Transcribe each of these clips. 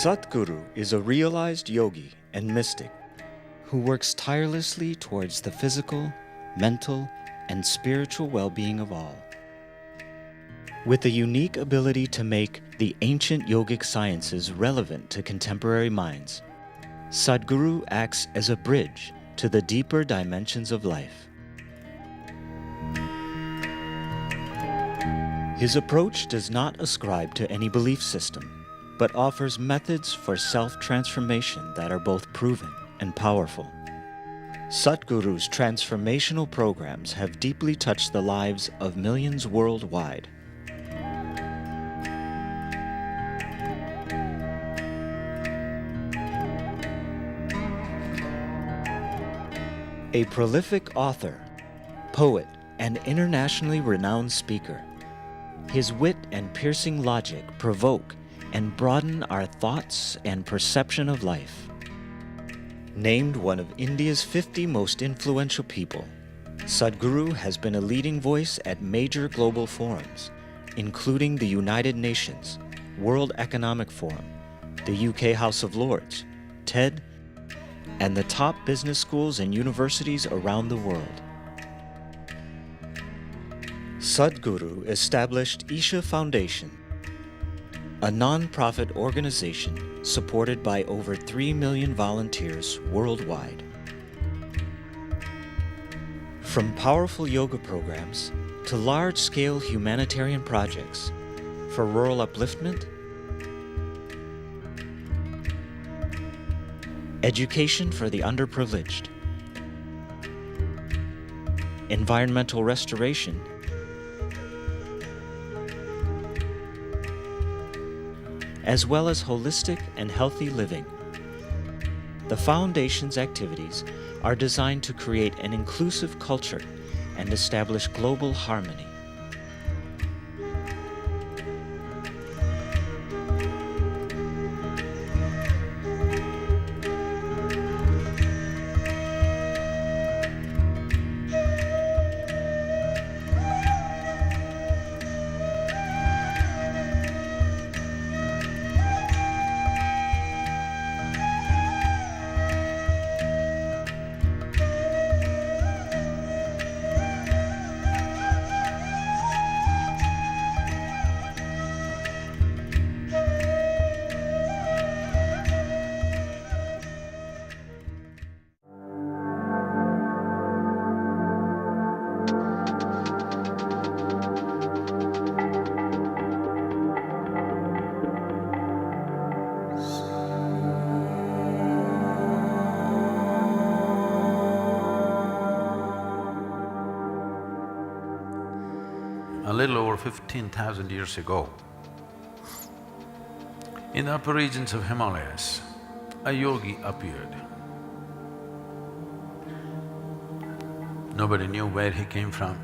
Satguru is a realized yogi and mystic who works tirelessly towards the physical, mental, and spiritual well-being of all. With a unique ability to make the ancient yogic sciences relevant to contemporary minds, Sadhguru acts as a bridge to the deeper dimensions of life. His approach does not ascribe to any belief system, but offers methods for self-transformation that are both proven and powerful. Satguru's transformational programs have deeply touched the lives of millions worldwide. A prolific author, poet, and internationally renowned speaker, his wit and piercing logic provoke and broaden our thoughts and perception of life. Named one of India's 50 most influential people, Sadhguru has been a leading voice at major global forums, including the United Nations, World Economic Forum, the UK House of Lords, TED, and the top business schools and universities around the world. Sadhguru established Isha Foundation, a non-profit organization supported by over 3 million volunteers worldwide. From powerful yoga programs to large-scale humanitarian projects for rural upliftment, education for the underprivileged, environmental restoration, as well as holistic and healthy living. The Foundation's activities are designed to create an inclusive culture and establish global harmony. A little over 15,000 years ago, in the upper regions of Himalayas, a yogi appeared. Nobody knew where he came from.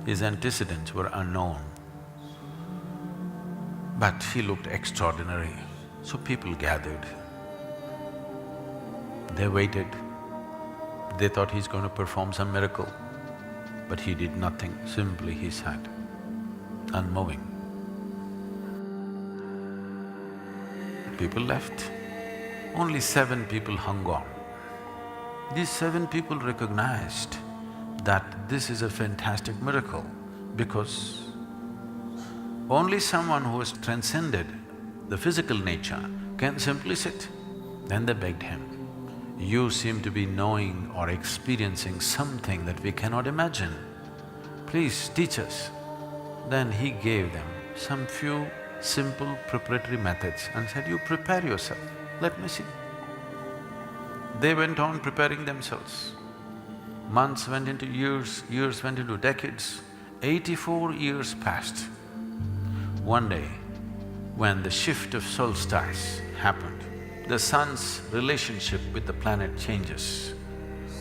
His antecedents were unknown. But he looked extraordinary, so people gathered. They waited. They thought he's going to perform some miracle. But he did nothing, simply he sat, unmoving. People left. Only 7 people hung on. These 7 people recognized that this is a fantastic miracle because only someone who has transcended the physical nature can simply sit. Then they begged him, "You seem to be knowing or experiencing something that we cannot imagine. Please teach us." Then he gave them some few simple preparatory methods and said, "You prepare yourself, let me see." They went on preparing themselves. Months went into years, years went into decades. 84 years passed. One day, when the shift of solstice happened, the sun's relationship with the planet changes.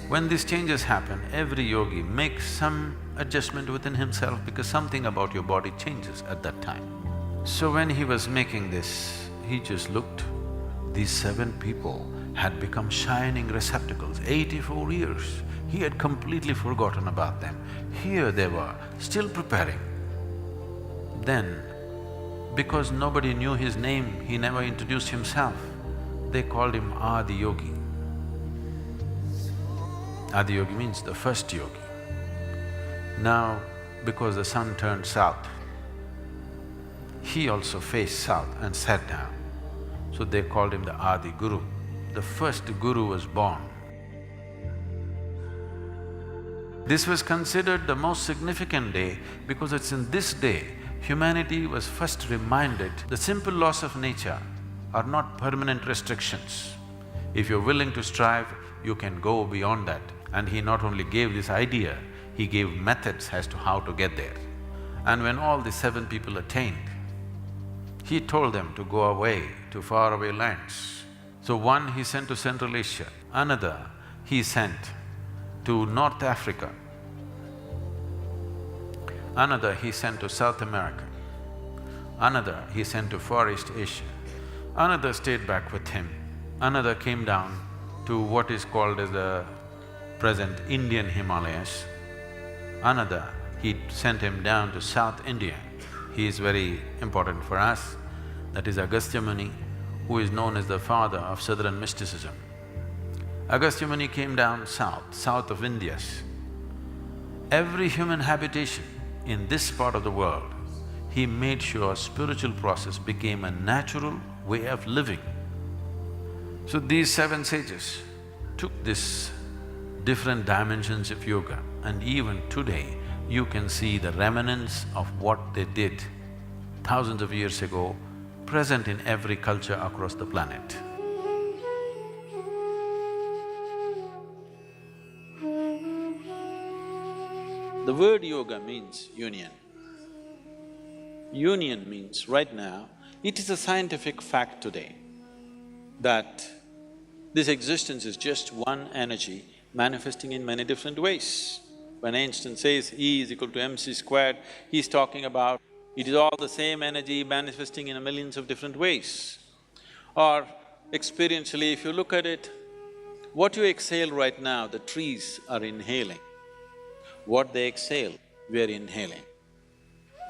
When these changes happen, every yogi makes some adjustment within himself because something about your body changes at that time. So when he was making this, he just looked. These 7 people had become shining receptacles. 84 years, he had completely forgotten about them. Here they were, still preparing. Then, Because nobody knew his name, he never introduced himself. They called him Adi Yogi. Adi Yogi means the first yogi. Now, because the sun turned south, he also faced south and sat down. So they called him the Adi Guru. The first guru was born. This was considered the most significant day because it's in this day humanity was first reminded the simple laws of nature are not permanent restrictions. If you're willing to strive, you can go beyond that. And he not only gave this idea, he gave methods as to how to get there. And when all the 7 people attained, he told them to go away to faraway lands. So one he sent to Central Asia, another he sent to North Africa, another he sent to South America, another he sent to Far East Asia, another stayed back with him, another came down to what is called as the present Indian Himalayas, another he sent him down to South India. He is very important for us, that is Agastya Muni, who is known as the father of southern mysticism. Agastya Muni came down south of Indus. Every human habitation in this part of the world, he made sure spiritual process became a natural way of living. So these 7 sages took this different dimensions of yoga, and even today you can see the remnants of what they did thousands of years ago present in every culture across the planet. The word yoga means union. Union means right now, it is a scientific fact today that this existence is just one energy manifesting in many different ways. When Einstein says E is equal to mc squared, he's talking about it is all the same energy manifesting in millions of different ways. Or experientially, if you look at it, what you exhale right now, the trees are inhaling. What they exhale, we are inhaling.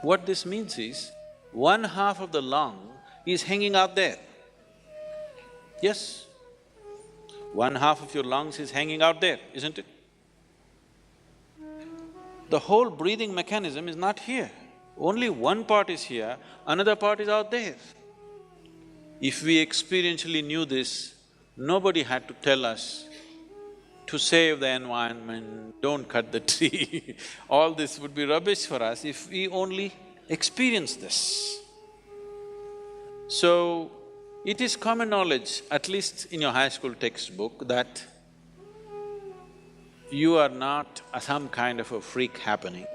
What this means is, 1/2 of the lung is hanging out there. Yes, 1/2 of your lungs is hanging out there, isn't it? The whole breathing mechanism is not here. Only one part is here, another part is out there. If we experientially knew this, nobody had to tell us to save the environment, don't cut the tree. All this would be rubbish for us if we only experience this. So, it is common knowledge, at least in your high school textbook, that you are not some kind of a freak happening.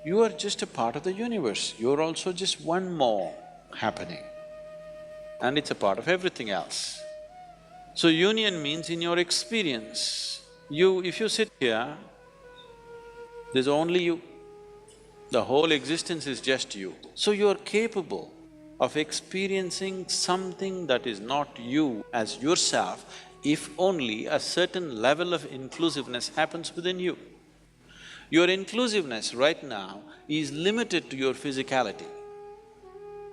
You are just a part of the universe, you're also just one more happening. And it's a part of everything else. So union means in your experience, if you sit here, there's only you. The whole existence is just you. So you're capable of experiencing something that is not you as yourself if only a certain level of inclusiveness happens within you. Your inclusiveness right now is limited to your physicality.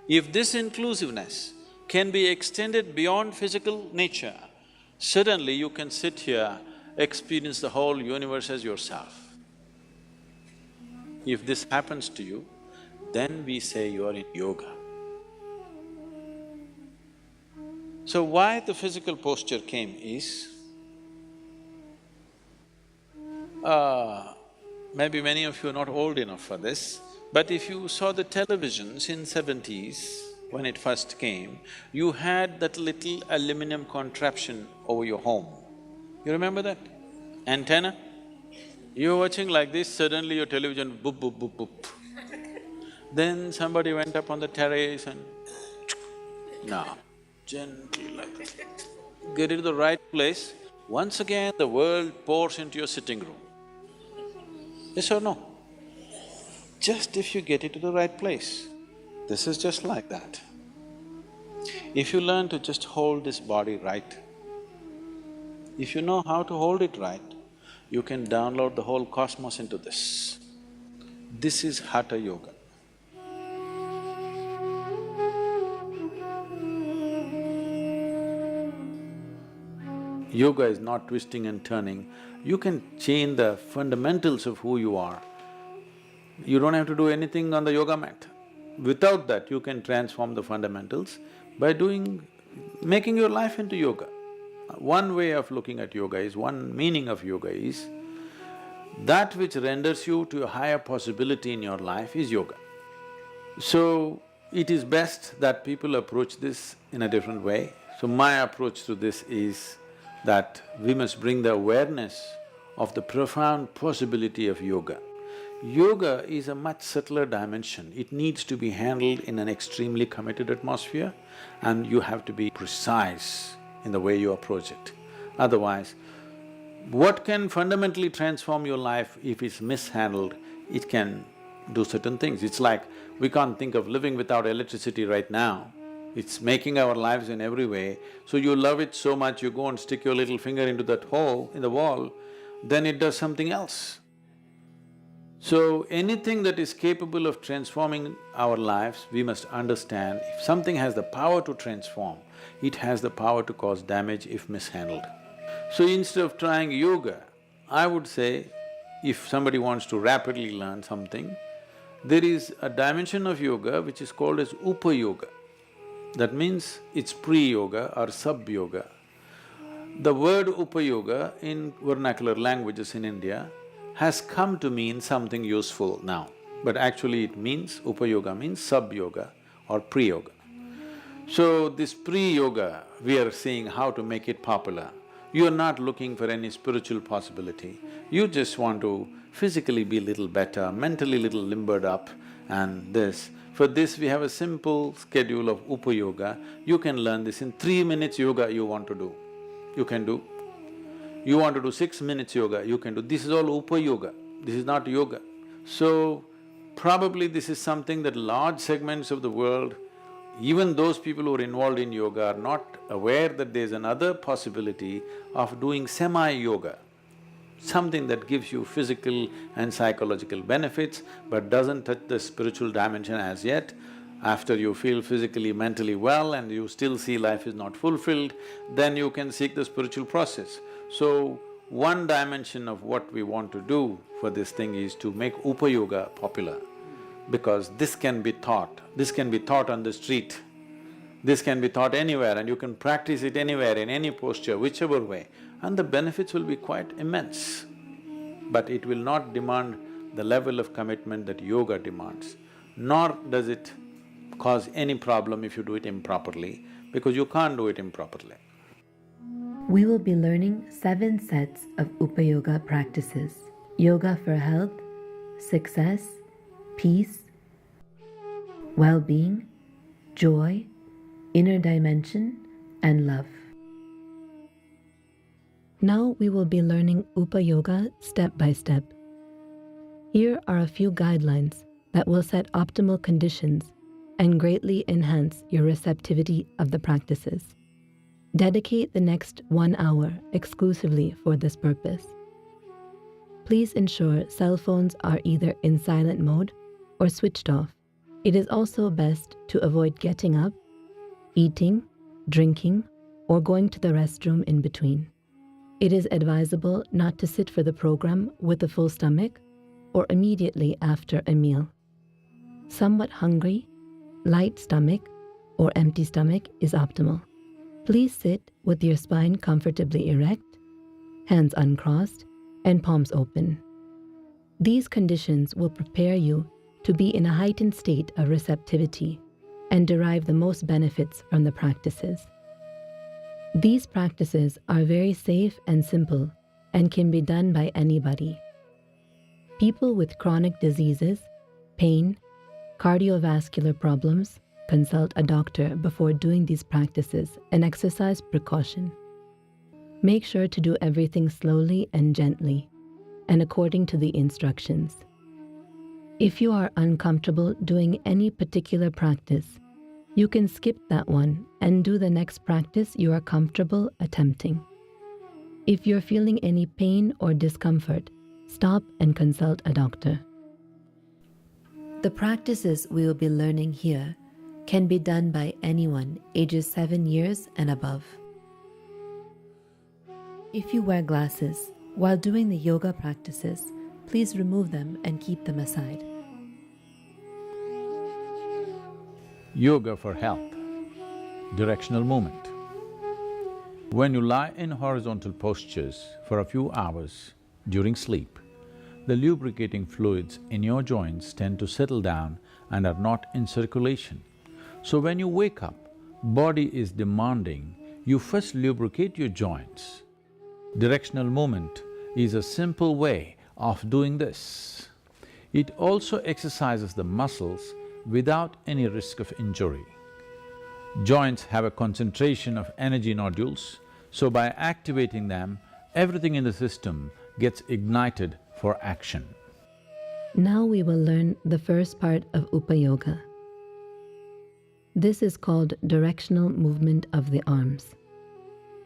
If this inclusiveness can be extended beyond physical nature, suddenly you can sit here, experience the whole universe as yourself. If this happens to you, then we say you are in yoga. So why the physical posture came is, maybe many of you are not old enough for this, but if you saw the televisions in 70s, when it first came, you had that little aluminum contraption over your home. You remember that? Antenna? You're watching like this, suddenly your television boop, boop, boop, boop. Then somebody went up on the terrace and now, gently like this. Get into the right place, once again the world pours into your sitting room. Yes or no? Just if you get into the right place. This is just like that. If you learn to just hold this body right, if you know how to hold it right, you can download the whole cosmos into this. This is Hatha Yoga. Yoga is not twisting and turning. You can change the fundamentals of who you are. You don't have to do anything on the yoga mat. Without that, you can transform the fundamentals by making your life into yoga. One way of looking at yoga is, one meaning of yoga is, that which renders you to a higher possibility in your life is yoga. So, it is best that people approach this in a different way. So my approach to this is that we must bring the awareness of the profound possibility of yoga. Yoga is a much subtler dimension. It needs to be handled in an extremely committed atmosphere, and you have to be precise in the way you approach it. Otherwise, what can fundamentally transform your life if it's mishandled, it can do certain things. It's like we can't think of living without electricity right now. It's making our lives in every way. So you love it so much, you go and stick your little finger into that hole in the wall, then it does something else. So anything that is capable of transforming our lives, we must understand, if something has the power to transform, it has the power to cause damage if mishandled. So instead of trying yoga, I would say, if somebody wants to rapidly learn something, there is a dimension of yoga which is called as Upa-yoga. That means it's pre-yoga or sub-yoga. The word Upa-yoga in vernacular languages in India has come to mean something useful now, but actually it means… Upa-yoga means sub-yoga or pre-yoga. So this pre-yoga, we are seeing how to make it popular. You are not looking for any spiritual possibility, you just want to physically be a little better, mentally little limbered up and this. For this, we have a simple schedule of Upa-yoga. You can learn this in 3 minutes yoga you want to do, you can do. You want to do 6 minutes yoga, you can do. This is all Upa-yoga, this is not yoga. So, probably this is something that large segments of the world, even those people who are involved in yoga are not aware that there's another possibility of doing semi-yoga, something that gives you physical and psychological benefits but doesn't touch the spiritual dimension as yet. After you feel physically, mentally well and you still see life is not fulfilled, then you can seek the spiritual process. So, one dimension of what we want to do for this thing is to make Upa-yoga popular, because this can be taught on the street, this can be taught anywhere and you can practice it anywhere, in any posture, whichever way, and the benefits will be quite immense. But it will not demand the level of commitment that yoga demands, nor does it cause any problem if you do it improperly, because you can't do it improperly. We will be learning 7 sets of Upa-yoga practices: yoga for health, success, peace, well-being, joy, inner dimension, and love. Now we will be learning Upa-yoga step by step. Here are a few guidelines that will set optimal conditions and greatly enhance your receptivity of the practices. Dedicate the next 1 hour exclusively for this purpose. Please ensure cell phones are either in silent mode or switched off. It is also best to avoid getting up, eating, drinking, or going to the restroom in between. It is advisable not to sit for the program with a full stomach or immediately after a meal. Somewhat hungry, light stomach, or empty stomach is optimal. Please sit with your spine comfortably erect, hands uncrossed, and palms open. These conditions will prepare you to be in a heightened state of receptivity and derive the most benefits from the practices. These practices are very safe and simple and can be done by anybody. People with chronic diseases, pain, cardiovascular problems, consult a doctor before doing these practices and exercise precaution. Make sure to do everything slowly and gently, and according to the instructions. If you are uncomfortable doing any particular practice, you can skip that one and do the next practice you are comfortable attempting. If you're feeling any pain or discomfort, stop and consult a doctor. The practices we will be learning here can be done by anyone ages 7 years and above. If you wear glasses while doing the yoga practices, please remove them and keep them aside. Yoga for health, directional movement. When you lie in horizontal postures for a few hours during sleep, the lubricating fluids in your joints tend to settle down and are not in circulation. So when you wake up, body is demanding you first lubricate your joints. Directional movement is a simple way of doing this. It also exercises the muscles without any risk of injury. Joints have a concentration of energy nodules, so by activating them, everything in the system gets ignited for action. Now we will learn the first part of Upayoga. This is called directional movement of the arms.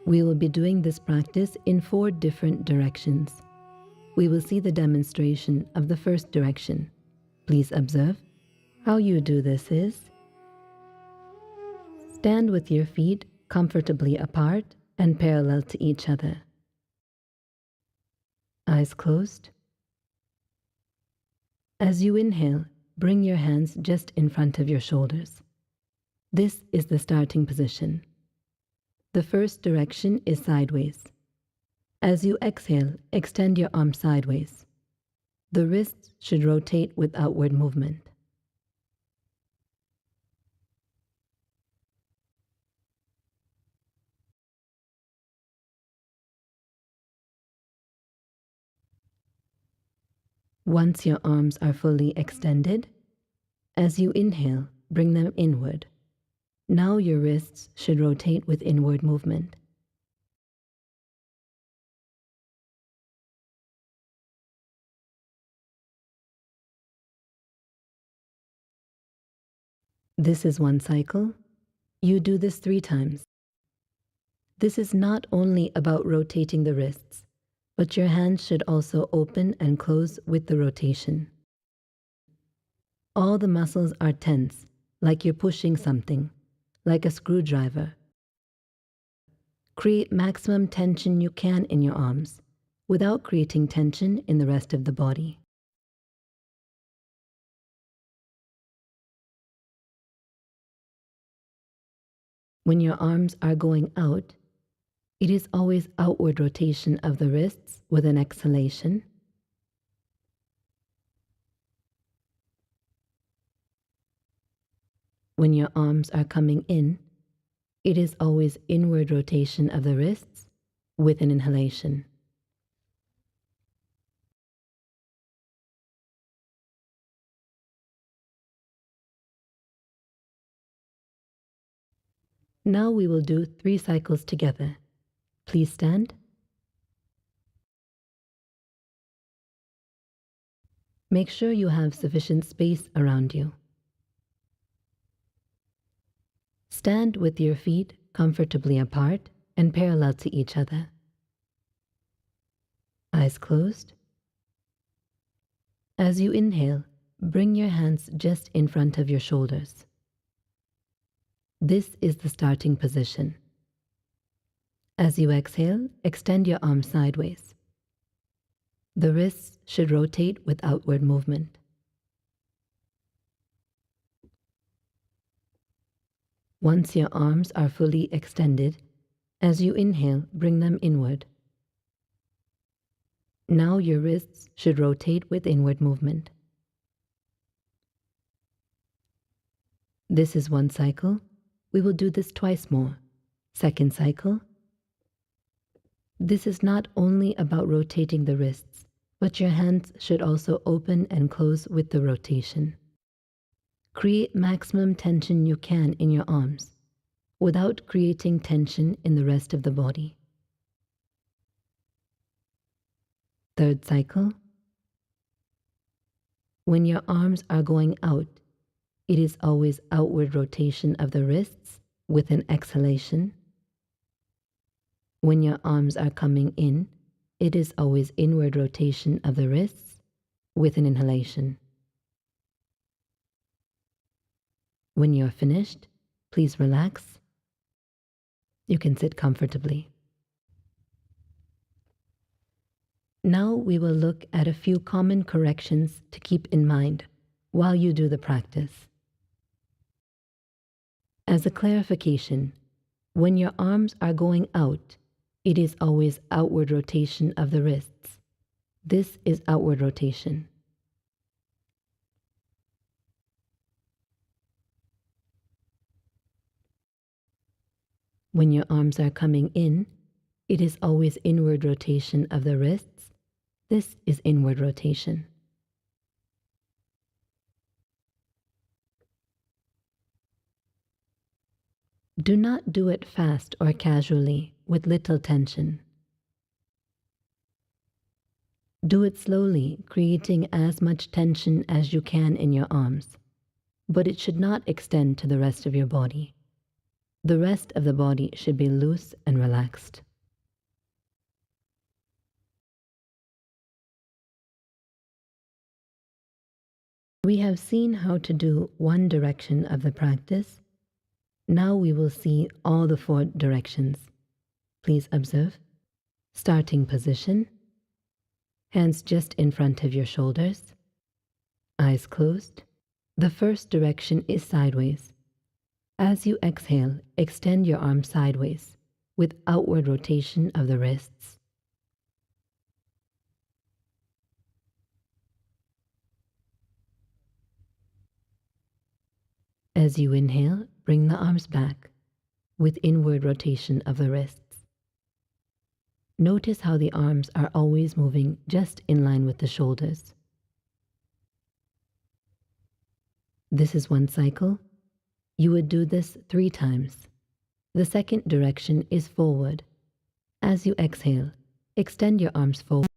We will be doing this practice in 4 different directions. We will see the demonstration of the first direction. Please observe. How you do this is, stand with your feet comfortably apart and parallel to each other. Eyes closed. As you inhale, bring your hands just in front of your shoulders. This is the starting position. The first direction is sideways. As you exhale, extend your arms sideways. The wrists should rotate with outward movement. Once your arms are fully extended, as you inhale, bring them inward. Now your wrists should rotate with inward movement. This is one cycle. You do this 3 times. This is not only about rotating the wrists, but your hands should also open and close with the rotation. All the muscles are tense, like you're pushing something, like a screwdriver. Create maximum tension you can in your arms, without creating tension in the rest of the body. When your arms are going out, it is always outward rotation of the wrists with an exhalation. When your arms are coming in, it is always inward rotation of the wrists with an inhalation. Now we will do 3 cycles together. Please stand. Make sure you have sufficient space around you. Stand with your feet comfortably apart and parallel to each other. Eyes closed. As you inhale, bring your hands just in front of your shoulders. This is the starting position. As you exhale, extend your arms sideways. The wrists should rotate with outward movement. Once your arms are fully extended, as you inhale, bring them inward. Now your wrists should rotate with inward movement. This is one cycle. We will do this twice more. Second cycle. This is not only about rotating the wrists, but your hands should also open and close with the rotation. Create maximum tension you can in your arms, without creating tension in the rest of the body. Third cycle. When your arms are going out, it is always outward rotation of the wrists with an exhalation. When your arms are coming in, it is always inward rotation of the wrists with an inhalation. When you're finished, please relax. You can sit comfortably. Now we will look at a few common corrections to keep in mind while you do the practice. As a clarification, when your arms are going out, it is always outward rotation of the wrists. This is outward rotation. When your arms are coming in, it is always inward rotation of the wrists. This is inward rotation. Do not do it fast or casually with little tension. Do it slowly, creating as much tension as you can in your arms, but it should not extend to the rest of your body. The rest of the body should be loose and relaxed. We have seen how to do one direction of the practice. Now we will see all the 4 directions. Please observe. Starting position. Hands just in front of your shoulders. Eyes closed. The first direction is sideways. As you exhale, extend your arms sideways with outward rotation of the wrists. As you inhale, bring the arms back with inward rotation of the wrists. Notice how the arms are always moving just in line with the shoulders. This is one cycle. You would do this 3 times. The second direction is forward. As you exhale, extend your arms forward.